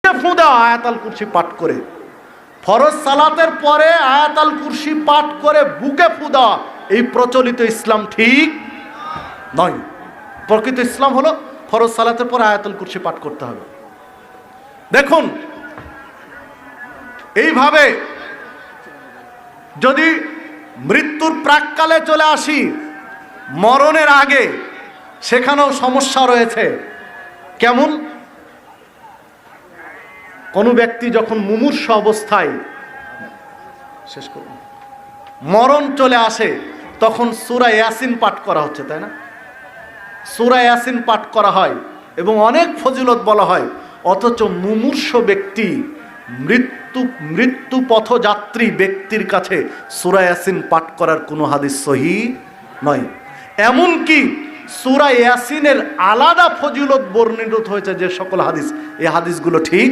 বুকে ফু দেওয়া আয়াতুল কুরসি পাঠ করে, ফরজ সালাতের পরে আয়াতুল কুরসি পাঠ করে বুকে ফু দেওয়া, এই প্রচলিত ইসলাম ঠিক নয়। প্রকৃত ইসলাম হলো ফরজ সালাতের পর আয়াতুল কুরসি পাঠ করতে হবে। দেখুন, এইভাবে যদি মৃত্যুর প্রাককালে চলে আসি, মরণের আগে, সেখানেও সমস্যা রয়েছে। কেমন? কোন ব্যক্তি যখন মুমূর্ষ অবস্থায় শেষ করুন মরণ চলে আসে, তখন সূরা ইয়াসিন পাঠ করা হচ্ছে, তাই না? সূরা ইয়াসিন পাঠ করা হয় এবং অনেক ফজিলত বলা হয়, অথচ মুমূর্ষ ব্যক্তি, মৃত্যু পথযাত্রী ব্যক্তির কাছে সূরা ইয়াসিন পাঠ করার কোনো হাদিস সহিহ নয়। এমনকি সূরা ইয়াসিনের আলাদা ফজিলত বর্ণিত হয়েছে যে সকল হাদিস, এই হাদিসগুলো ঠিক